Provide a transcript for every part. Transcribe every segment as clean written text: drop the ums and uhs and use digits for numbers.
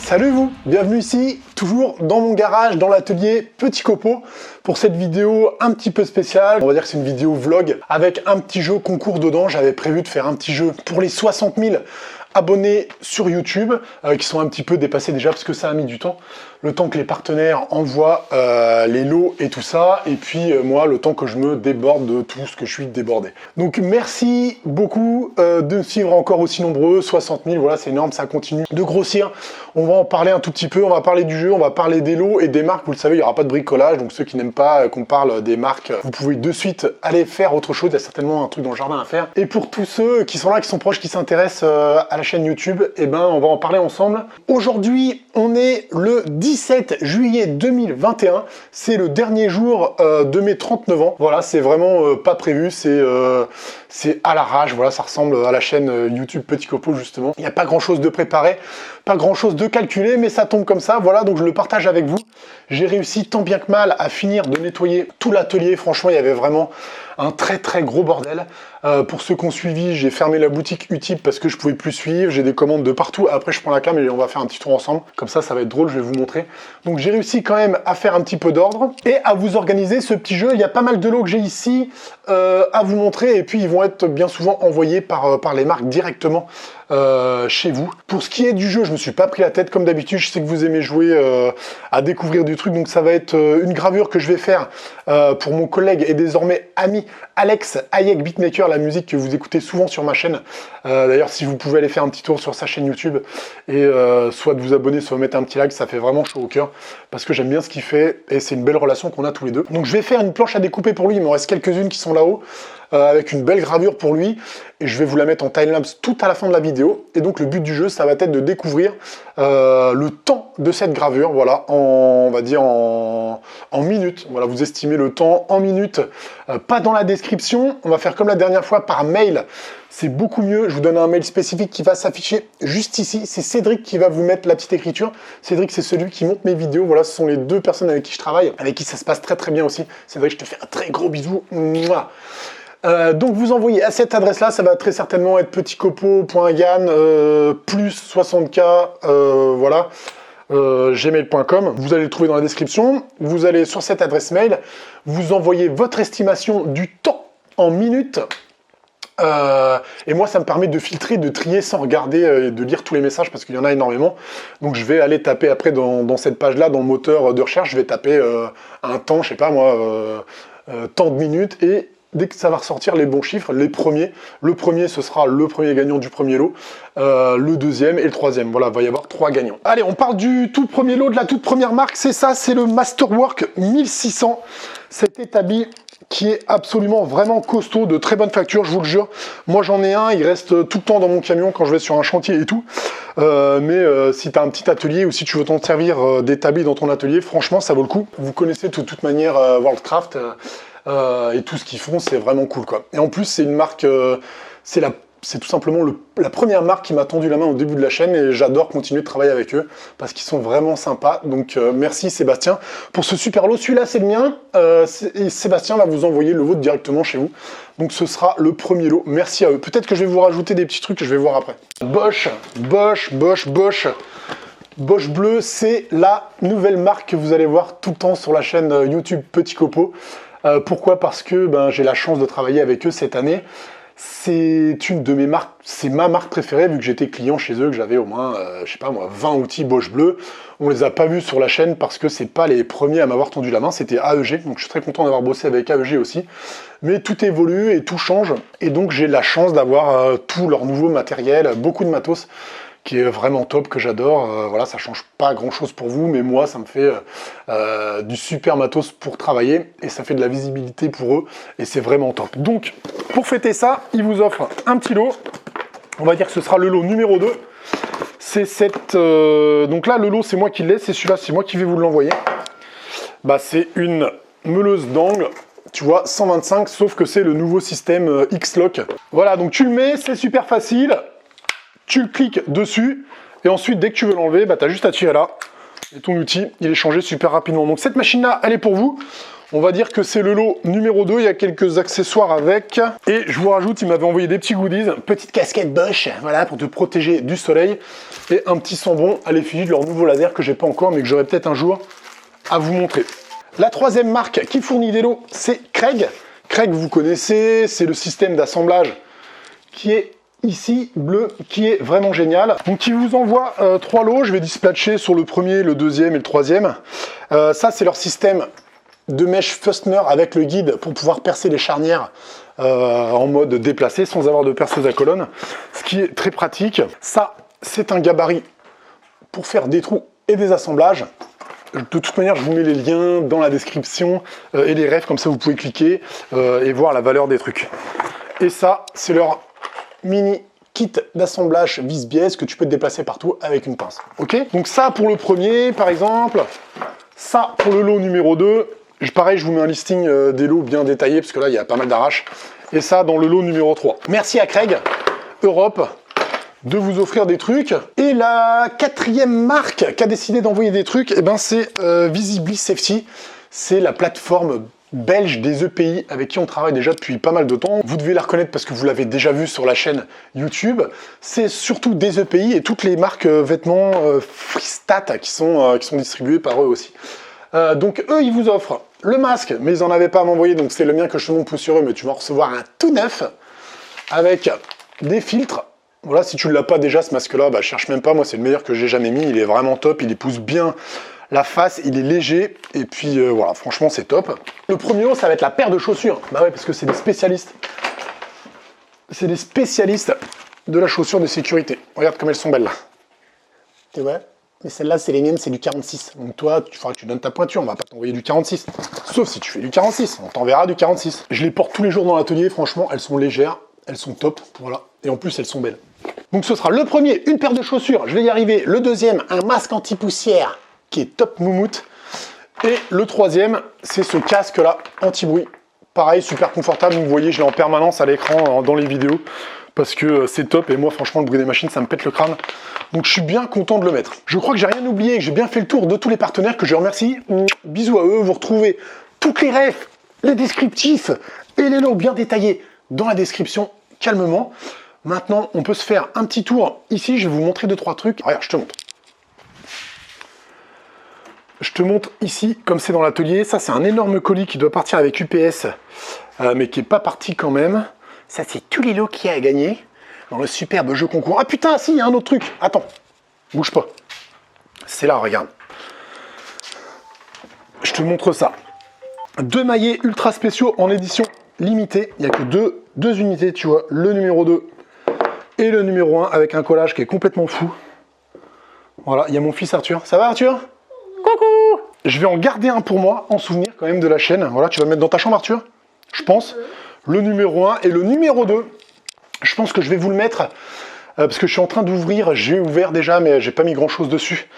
Salut vous, bienvenue ici, toujours dans mon garage, dans l'atelier Petit Copeau, pour cette vidéo un petit peu spéciale. On va dire que c'est une vidéo vlog avec un petit jeu concours dedans. J'avais prévu de faire un petit jeu pour les 60 000 abonnés sur YouTube, qui sont un petit peu dépassés déjà parce que ça a mis du temps. Le temps que les partenaires envoient les lots et tout ça, et puis moi, le temps que je me déborde de tout ce que je suis débordé. Donc merci beaucoup de me suivre encore aussi nombreux, 60 000, voilà, c'est énorme, ça continue de grossir. On va en parler un tout petit peu, on va parler du jeu, on va parler des lots et des marques. Vous le savez, il n'y aura pas de bricolage, donc ceux qui n'aiment pas qu'on parle des marques, vous pouvez de suite aller faire autre chose, il y a certainement un truc dans le jardin à faire. Et pour tous ceux qui sont là, qui sont proches, qui s'intéressent à la chaîne YouTube, eh ben, on va en parler ensemble. Aujourd'hui, on est le 17 juillet 2021, c'est le dernier jour de mes 39 ans. Voilà, c'est vraiment pas prévu, c'est à l'arrache, voilà, ça ressemble à la chaîne YouTube Petit Copeau justement. Il n'y a pas grand chose de préparé, pas grand chose de calculé, mais ça tombe comme ça, voilà, donc je le partage avec vous. J'ai réussi tant bien que mal à finir de nettoyer tout l'atelier, franchement il y avait vraiment un très gros bordel. Pour ceux qui ont suivi, j'ai fermé la boutique Utip parce que je pouvais plus suivre, j'ai des commandes de partout. Après je prends la cam et on va faire un petit tour ensemble, comme ça va être drôle, je vais vous montrer. Donc j'ai réussi quand même à faire un petit peu d'ordre et à vous organiser ce petit jeu. Il y a pas mal de lots que j'ai ici à vous montrer, et puis ils vont être bien souvent envoyés par les marques directement chez vous. Pour ce qui est du jeu, je me suis pas pris la tête comme d'habitude, je sais que vous aimez jouer à découvrir du truc, donc ça va être une gravure que je vais faire pour mon collègue et désormais ami Alex Hayek Beatmaker, la musique que vous écoutez souvent sur ma chaîne. D'ailleurs, si vous pouvez aller faire un petit tour sur sa chaîne YouTube et soit de vous abonner, soit mettre un petit like, ça fait vraiment chaud au cœur parce que j'aime bien ce qu'il fait et c'est une belle relation qu'on a tous les deux. Donc je vais faire une planche à découper pour lui, il m'en reste quelques-unes qui sont là-haut avec une belle gravure pour lui et je vais vous la mettre en timelapse tout à la fin de la vidéo. Et donc le but du jeu, ça va être de découvrir le temps de cette gravure, voilà, on va dire en minutes. Voilà, vous estimez le temps en minutes, pas dans la description. On va faire comme la dernière fois par mail, c'est beaucoup mieux. Je vous donne un mail spécifique qui va s'afficher juste ici. C'est Cédric qui va vous mettre la petite écriture. Cédric, c'est celui qui monte mes vidéos. Voilà, ce sont les deux personnes avec qui je travaille, avec qui ça se passe très bien aussi. Cédric, je te fais un très gros bisou. Mouah. Donc vous envoyez à cette adresse là, ça va très certainement être petitcopeau.gan plus 60k, voilà, gmail.com. Vous allez le trouver dans la description. Vous allez sur cette adresse mail, vous envoyez votre estimation du temps en minutes. Et moi ça me permet de filtrer, de trier sans regarder et de lire tous les messages parce qu'il y en a énormément. Donc je vais aller taper après dans cette page là, dans le moteur de recherche, je vais taper un temps, je sais pas moi, tant de minutes, et dès que ça va ressortir les bons chiffres, les premiers, le premier ce sera le premier gagnant du premier lot, le deuxième et le troisième. Voilà, il va y avoir 3 gagnants. Allez, on parle du tout premier lot, de la toute première marque, c'est ça, c'est le Masterwork 1600, cet établi qui est absolument vraiment costaud, de très bonne facture, je vous le jure. Moi j'en ai un, il reste tout le temps dans mon camion quand je vais sur un chantier et tout. Si tu as un petit atelier ou si tu veux t'en servir d'établi dans ton atelier, franchement ça vaut le coup. Vous connaissez de toute manière Worldcraft et tout ce qu'ils font, c'est vraiment cool quoi. Et en plus c'est une marque, c'est tout simplement la première marque qui m'a tendu la main au début de la chaîne et j'adore continuer de travailler avec eux parce qu'ils sont vraiment sympas. Donc merci Sébastien pour ce super lot. Celui-là c'est le mien et Sébastien va vous envoyer le vôtre directement chez vous. Donc ce sera le premier lot. Merci à eux. Peut-être que je vais vous rajouter des petits trucs que je vais voir après. Bosch Bleu, c'est la nouvelle marque que vous allez voir tout le temps sur la chaîne YouTube Petit Copeau. Pourquoi? Parce que j'ai la chance de travailler avec eux cette année. C'est une de mes marques, c'est ma marque préférée vu que j'étais client chez eux, que j'avais au moins, je sais pas moi, 20 outils Bosch Bleu. On les a pas vus sur la chaîne parce que c'est pas les premiers à m'avoir tendu la main, c'était AEG. Donc je suis très content d'avoir bossé avec AEG aussi. Mais tout évolue et tout change. Et donc j'ai la chance d'avoir tout leur nouveau matériel, beaucoup de matos, qui est vraiment top, que j'adore. Voilà, ça change pas grand chose pour vous, mais moi ça me fait du super matos pour travailler et ça fait de la visibilité pour eux et c'est vraiment top. Donc pour fêter ça, ils vous offrent un petit lot. On va dire que ce sera le lot numéro 2. C'est cette... donc là, le lot, c'est moi qui l'ai. C'est celui-là, c'est moi qui vais vous l'envoyer. C'est une meuleuse d'angle. Tu vois, 125, sauf que c'est le nouveau système X-Lock. Voilà, donc tu le mets, c'est super facile. Tu cliques dessus. Et ensuite, dès que tu veux l'enlever, tu as juste à tirer là. Et ton outil, il est changé super rapidement. Donc cette machine-là, elle est pour vous. On va dire que c'est le lot numéro 2, il y a quelques accessoires avec. Et je vous rajoute, il m'avait envoyé des petits goodies, petite casquette Bosch, voilà, pour te protéger du soleil. Et un petit sambon à l'effigie de leur nouveau laser que j'ai pas encore, mais que j'aurai peut-être un jour à vous montrer. La troisième marque qui fournit des lots, c'est Kreg. Kreg, vous connaissez, c'est le système d'assemblage qui est ici, bleu, qui est vraiment génial. Donc il vous envoie 3 lots, je vais dispatcher sur le premier, le deuxième et le troisième. Ça, c'est leur système de mèche Fustner avec le guide pour pouvoir percer les charnières en mode déplacé sans avoir de perceuse à colonne, ce qui est très pratique. Ça, c'est un gabarit pour faire des trous et des assemblages. De toute manière, je vous mets les liens dans la description et les refs, comme ça vous pouvez cliquer et voir la valeur des trucs. Et ça, c'est leur mini kit d'assemblage vis-biais que tu peux te déplacer partout avec une pince. Ok? Donc ça pour le premier, par exemple. Ça pour le lot numéro 2. Pareil, je vous mets un listing des lots bien détaillé, parce que là, il y a pas mal d'arraches. Et ça, dans le lot numéro 3. Merci à Kreg Europe de vous offrir des trucs. Et la quatrième marque qui a décidé d'envoyer des trucs, eh ben, c'est Visibly Safety. C'est la plateforme belge des EPI avec qui on travaille déjà depuis pas mal de temps. Vous devez la reconnaître parce que vous l'avez déjà vu sur la chaîne YouTube. C'est surtout des EPI et toutes les marques vêtements Freestat qui sont distribuées par eux aussi. Donc eux, ils vous offrent le masque, mais ils n'en avaient pas à m'envoyer, donc c'est le mien que je te montre sur eux, mais tu vas en recevoir un tout neuf avec des filtres. Voilà, si tu ne l'as pas déjà, ce masque-là, bah, cherche même pas, moi c'est le meilleur que j'ai jamais mis, il est vraiment top, il épouse bien la face, il est léger, et puis voilà, franchement c'est top. Le premier lot, ça va être la paire de chaussures, bah ouais, parce que c'est des spécialistes. C'est des spécialistes de la chaussure de sécurité. Regarde comme elles sont belles là. Tu vois? Mais celle-là, c'est les miennes, c'est du 46. Donc toi, il faudra que tu donnes ta pointure, on va pas t'envoyer du 46. Sauf si tu fais du 46, on t'enverra du 46. Je les porte tous les jours dans l'atelier, franchement, elles sont légères, elles sont top, voilà. Et en plus, elles sont belles. Donc ce sera le premier, une paire de chaussures, je vais y arriver. Le deuxième, un masque anti-poussière, qui est top moumoute. Et le troisième, c'est ce casque-là, anti-bruit. Pareil, super confortable, vous voyez, je l'ai en permanence à l'écran dans les vidéos. Parce que c'est top, et moi franchement le bruit des machines ça me pète le crâne, donc je suis bien content de le mettre. Je crois que j'ai rien oublié, que j'ai bien fait le tour de tous les partenaires que je remercie. Bisous à eux, vous retrouvez toutes les refs, les descriptifs et les lots bien détaillés dans la description, calmement. Maintenant on peut se faire un petit tour ici, je vais vous montrer 2-3 trucs. Regarde, je te montre. Je te montre ici, comme c'est dans l'atelier, ça c'est un énorme colis qui doit partir avec UPS, mais qui n'est pas parti quand même. Ça, c'est tous les lots qu'il y a à gagner dans le superbe jeu concours. Ah putain, si, il y a un autre truc. Attends, bouge pas. C'est là, regarde. Je te montre ça. 2 maillets ultra spéciaux en édition limitée. Il n'y a que deux unités, tu vois. Le numéro 2 et le numéro 1 avec un collage qui est complètement fou. Voilà, il y a mon fils Arthur. Ça va, Arthur? Coucou! Je vais en garder un pour moi, en souvenir quand même de la chaîne. Voilà, tu vas le mettre dans ta chambre, Arthur? Je pense. Le numéro 1 et le numéro 2, je pense que je vais vous le mettre parce que je suis en train d'ouvrir, j'ai ouvert déjà mais j'ai pas mis grand chose dessus,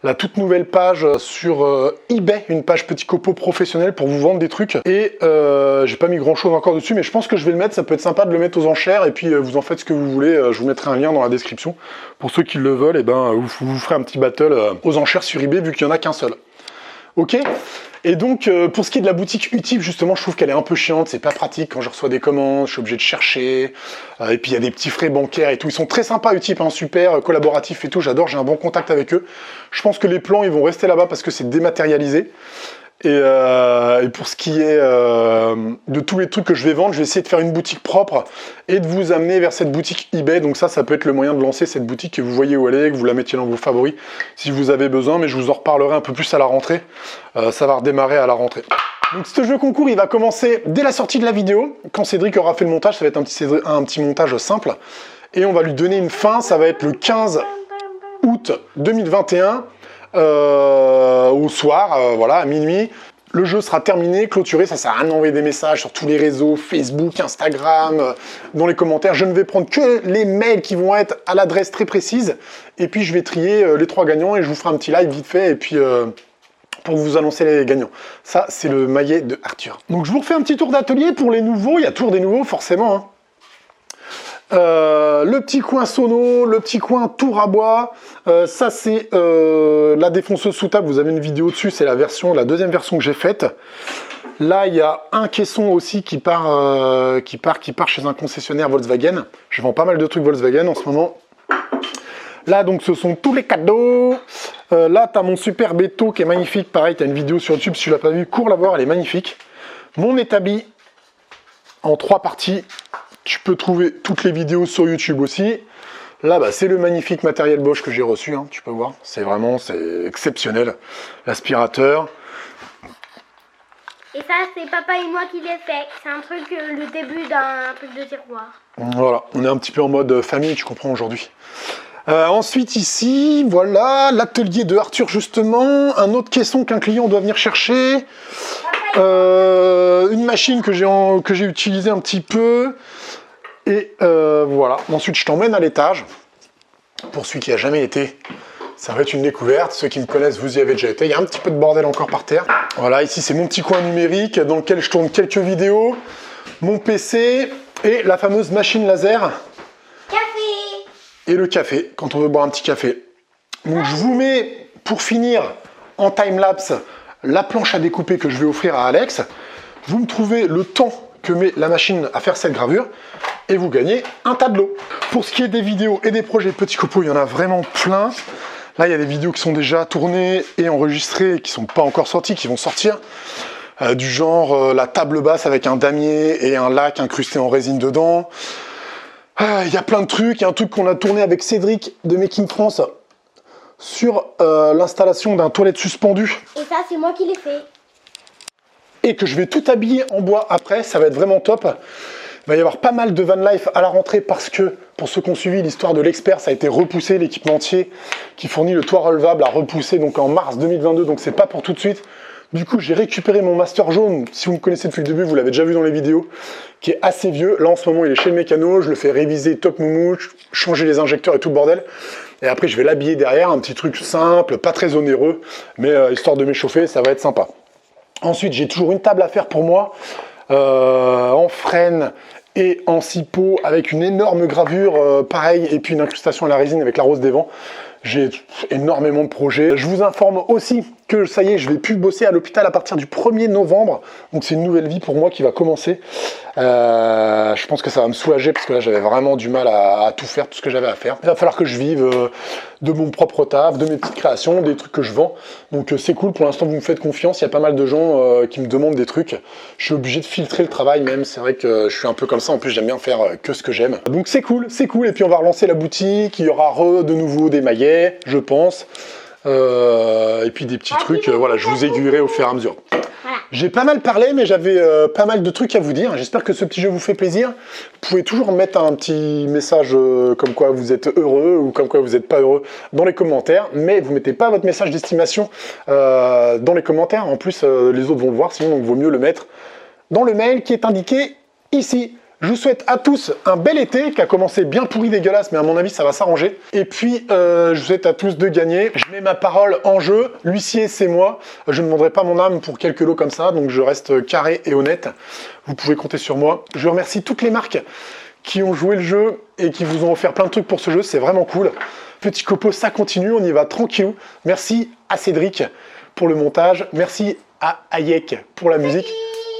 la toute nouvelle page sur eBay, une page Petit Copeau professionnel pour vous vendre des trucs et j'ai pas mis grand chose encore dessus mais je pense que je vais le mettre, ça peut être sympa de le mettre aux enchères et puis vous en faites ce que vous voulez, je vous mettrai un lien dans la description pour ceux qui le veulent, et ben vous ferez un petit battle aux enchères sur eBay vu qu'il n'y en a qu'un seul. Ok? Et donc, pour ce qui est de la boutique Utip, justement, je trouve qu'elle est un peu chiante, c'est pas pratique quand je reçois des commandes, je suis obligé de chercher, et puis il y a des petits frais bancaires et tout. Ils sont très sympas, Utip, hein, super, collaboratifs et tout, j'adore, j'ai un bon contact avec eux. Je pense que les plans, ils vont rester là-bas parce que c'est dématérialisé. Et pour ce qui est de tous les trucs que je vais vendre, je vais essayer de faire une boutique propre et de vous amener vers cette boutique eBay. Donc ça peut être le moyen de lancer cette boutique, que vous voyez où elle est, que vous la mettiez dans vos favoris si vous avez besoin, mais je vous en reparlerai un peu plus à la rentrée. Ça va redémarrer à la rentrée. Donc ce jeu concours, il va commencer dès la sortie de la vidéo. Quand Cédric aura fait le montage, ça va être un petit montage simple. Et on va lui donner une fin, ça va être le 15 août 2021. Au soir, voilà, à minuit. Le jeu sera terminé, clôturé, ça sert à rien d'envoyer des messages sur tous les réseaux, Facebook, Instagram, dans les commentaires. Je ne vais prendre que les mails qui vont être à l'adresse très précise. Et puis je vais trier les 3 gagnants et je vous ferai un petit live vite fait et puis pour vous annoncer les gagnants. Ça, c'est le maillet de Arthur. Donc je vous refais un petit tour d'atelier pour les nouveaux. Il y a toujours des nouveaux, forcément, hein. Le petit coin sono, le petit coin tour à bois, ça c'est la défonceuse sous table, vous avez une vidéo dessus, c'est la deuxième version que j'ai faite. Là, il y a un caisson aussi qui part chez un concessionnaire Volkswagen. Je vends pas mal de trucs Volkswagen en ce moment. Là, donc, ce sont tous les cadeaux. Là, tu as mon super béto qui est magnifique. Pareil, tu as une vidéo sur YouTube. Si tu l'as pas vu, cours la voir, elle est magnifique. Mon établi en 3 parties. Tu peux trouver toutes les vidéos sur YouTube aussi. Là, bah, c'est le magnifique matériel Bosch que j'ai reçu. Hein, tu peux voir. C'est exceptionnel. L'aspirateur. Et ça, c'est papa et moi qui l'ai fait. C'est un truc, le début d'un truc de tiroir. Voilà, on est un petit peu en mode famille, tu comprends, aujourd'hui. Ensuite, ici, voilà, l'atelier de Arthur, justement. Un autre caisson qu'un client doit venir chercher. Une machine que j'ai utilisée un petit peu. Et voilà. Ensuite, je t'emmène à l'étage. Pour celui qui n'a jamais été, ça va être une découverte. Ceux qui me connaissent, vous y avez déjà été. Il y a un petit peu de bordel encore par terre. Voilà, ici, c'est mon petit coin numérique dans lequel je tourne quelques vidéos. Mon PC et la fameuse machine laser. Café! Et le café, quand on veut boire un petit café. Donc, je vous mets, pour finir, en time-lapse, la planche à découper que je vais offrir à Alex. Vous me trouvez le temps que met la machine à faire cette gravure et vous gagnez un tableau. Pour ce qui est des vidéos et des projets Petit Copeau, il y en a vraiment plein. Là, il y a des vidéos qui sont déjà tournées et enregistrées, qui ne sont pas encore sorties, qui vont sortir. Du genre la table basse avec un damier et un lac incrusté en résine dedans. Il y a plein de trucs. Il y a un truc qu'on a tourné avec Cédric de Making France sur l'installation d'un toilette suspendu. Et ça, c'est moi qui l'ai fait. Et que je vais tout habiller en bois après. Ça va être vraiment top. Il va y avoir pas mal de van life à la rentrée parce que, pour ceux qui ont suivi l'histoire de l'expert, ça a été repoussé. L'équipementier qui fournit le toit relevable a repoussé donc en mars 2022. Donc c'est pas pour tout de suite. Du coup, j'ai récupéré mon master jaune. Si vous me connaissez depuis le début, vous l'avez déjà vu dans les vidéos, qui est assez vieux. Là, en ce moment, il est chez le mécano. Je le fais réviser top moumou, changer les injecteurs et tout le bordel. Et après, je vais l'habiller derrière. Un petit truc simple, pas très onéreux, mais histoire de m'échauffer, ça va être sympa. Ensuite, j'ai toujours une table à faire pour moi, en frêne et en cipeau, avec une énorme gravure, pareil, et puis une incrustation à la résine avec la rose des vents. J'ai énormément de projets. Je vous informe aussi que ça y est, je vais plus bosser à l'hôpital à partir du 1er novembre. Donc c'est une nouvelle vie pour moi qui va commencer. Je pense que ça va me soulager parce que là j'avais vraiment du mal à tout faire, tout ce que j'avais à faire. Il va falloir que je vive de mon propre taf, de mes petites créations, des trucs que je vends. Donc c'est cool, pour l'instant vous me faites confiance. Il y a pas mal de gens qui me demandent des trucs. Je suis obligé de filtrer le travail même. C'est vrai que je suis un peu comme ça. En plus j'aime bien faire que ce que j'aime. Donc c'est cool, c'est cool. Et puis on va relancer la boutique. Il y aura de nouveau des maillets, je pense. Et puis des petits trucs, voilà, je vous aiguillerai au fur et à mesure. Voilà. J'ai pas mal parlé, mais j'avais pas mal de trucs à vous dire. J'espère que ce petit jeu vous fait plaisir. Vous pouvez toujours mettre un petit message comme quoi vous êtes heureux ou comme quoi vous n'êtes pas heureux dans les commentaires. Mais vous mettez pas votre message d'estimation dans les commentaires. En plus, les autres vont le voir, sinon donc, vaut mieux le mettre dans le mail qui est indiqué ici. Je vous souhaite à tous un bel été qui a commencé bien pourri, dégueulasse, mais à mon avis, ça va s'arranger. Et puis, je vous souhaite à tous de gagner. Je mets ma parole en jeu. L'huissier, c'est moi. Je ne vendrai pas mon âme pour quelques lots comme ça, donc je reste carré et honnête. Vous pouvez compter sur moi. Je remercie toutes les marques qui ont joué le jeu et qui vous ont offert plein de trucs pour ce jeu. C'est vraiment cool. Petit Copeau, ça continue. On y va tranquille. Merci à Cédric pour le montage. Merci à Hayek pour la musique.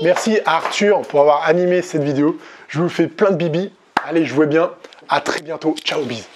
Merci à Arthur pour avoir animé cette vidéo. Je vous fais plein de bibis. Allez, jouez bien. À très bientôt. Ciao, bisous.